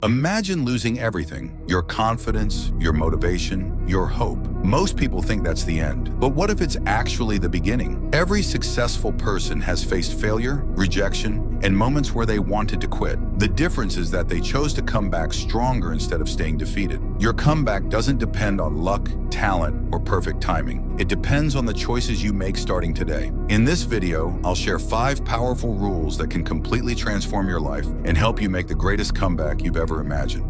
Imagine losing everything, your confidence, your motivation, your hope. Most people think that's the end. But what if it's actually the beginning? Every successful person has faced failure, rejection, and moments where they wanted to quit. The difference is that they chose to come back stronger instead of staying defeated. Your comeback doesn't depend on luck, talent, or perfect timing. It depends on the choices you make starting today. In this video, I'll share 5 powerful rules that can completely transform your life and help you make the greatest comeback you've ever imagined.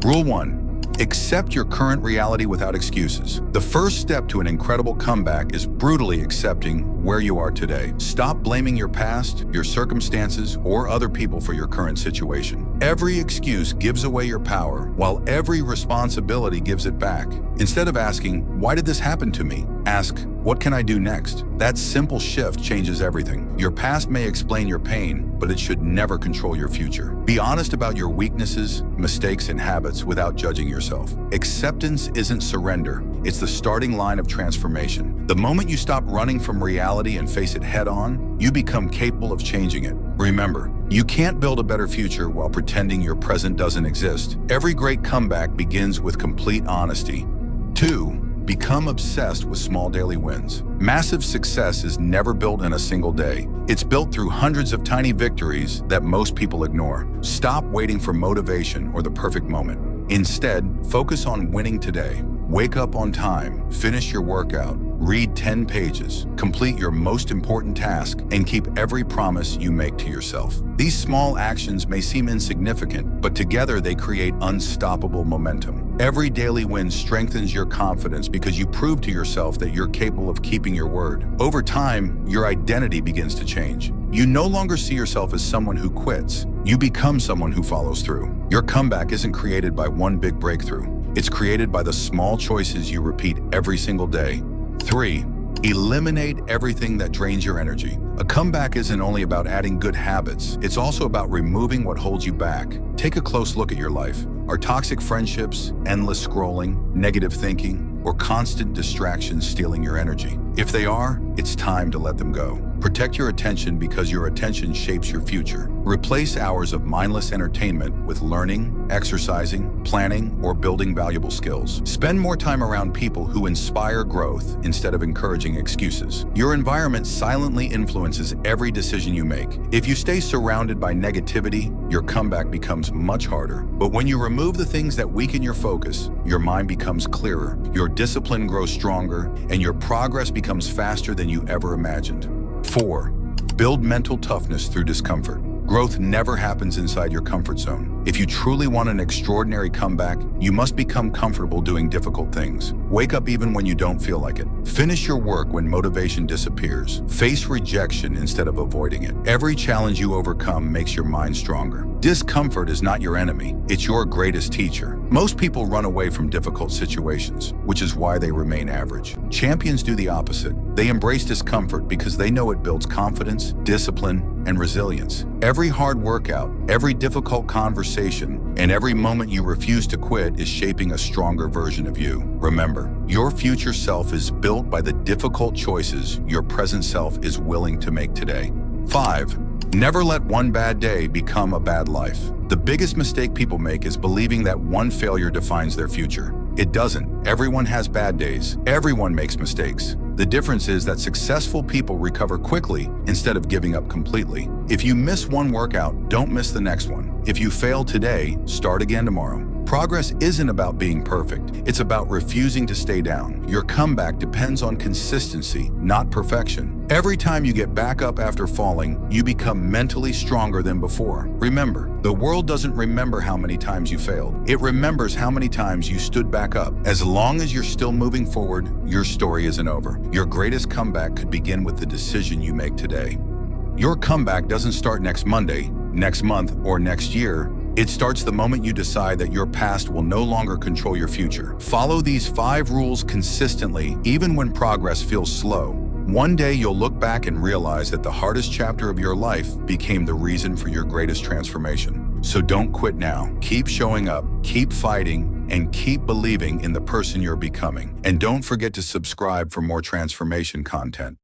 Rule 1. Accept your current reality without excuses. The first step to an incredible comeback is brutally accepting where you are today. Stop blaming your past, your circumstances, or other people for your current situation. Every excuse gives away your power, while every responsibility gives it back. Instead of asking, "Why did this happen to me?" ask, "What can I do next?" That simple shift changes everything. Your past may explain your pain, but it should never control your future. Be honest about your weaknesses, mistakes, and habits without judging yourself. Acceptance isn't surrender. It's the starting line of transformation. The moment you stop running from reality and face it head-on, you become capable of changing it. Remember, you can't build a better future while pretending your present doesn't exist. Every great comeback begins with complete honesty. 2. Become obsessed with small daily wins. Massive success is never built in a single day. It's built through hundreds of tiny victories that most people ignore. Stop waiting for motivation or the perfect moment. Instead, focus on winning today. Wake up on time, finish your workout, read 10 pages, complete your most important task, and keep every promise you make to yourself. These small actions may seem insignificant, but together they create unstoppable momentum. Every daily win strengthens your confidence because you prove to yourself that you're capable of keeping your word. Over time, your identity begins to change. You no longer see yourself as someone who quits. You become someone who follows through. Your comeback isn't created by one big breakthrough. It's created by the small choices you repeat every single day. 3. Eliminate everything that drains your energy. A comeback isn't only about adding good habits, it's also about removing what holds you back. Take a close look at your life. Are toxic friendships, endless scrolling, negative thinking, or constant distractions stealing your energy? If they are, it's time to let them go. Protect your attention because your attention shapes your future. Replace hours of mindless entertainment with learning, exercising, planning, or building valuable skills. Spend more time around people who inspire growth instead of encouraging excuses. Your environment silently influences every decision you make. If you stay surrounded by negativity, your comeback becomes much harder. But when you remove the things that weaken your focus, your mind becomes clearer, your discipline grows stronger, and your progress becomes faster than you ever imagined. 4. Build mental toughness through discomfort. Growth never happens inside your comfort zone. If you truly want an extraordinary comeback, you must become comfortable doing difficult things. Wake up even when you don't feel like it. Finish your work when motivation disappears. Face rejection instead of avoiding it. Every challenge you overcome makes your mind stronger. Discomfort is not your enemy, it's your greatest teacher. Most people run away from difficult situations, which is why they remain average. Champions do the opposite. They embrace discomfort because they know it builds confidence, discipline, and resilience. Every hard workout, every difficult conversation, and every moment you refuse to quit is shaping a stronger version of you. Remember, your future self is built by the difficult choices your present self is willing to make today. 5. Never let one bad day become a bad life. The biggest mistake people make is believing that one failure defines their future. It doesn't. Everyone has bad days. Everyone makes mistakes. The difference is that successful people recover quickly instead of giving up completely. If you miss one workout, don't miss the next one. If you fail today, start again tomorrow. Progress isn't about being perfect. It's about refusing to stay down. Your comeback depends on consistency, not perfection. Every time you get back up after falling, you become mentally stronger than before. Remember, the world doesn't remember how many times you failed. It remembers how many times you stood back up. As long as you're still moving forward, your story isn't over. Your greatest comeback could begin with the decision you make today. Your comeback doesn't start next Monday, next month, or next year. It starts the moment you decide that your past will no longer control your future. Follow these 5 rules consistently, even when progress feels slow. One day you'll look back and realize that the hardest chapter of your life became the reason for your greatest transformation. So don't quit now. Keep showing up, keep fighting, and keep believing in the person you're becoming. And don't forget to subscribe for more transformation content.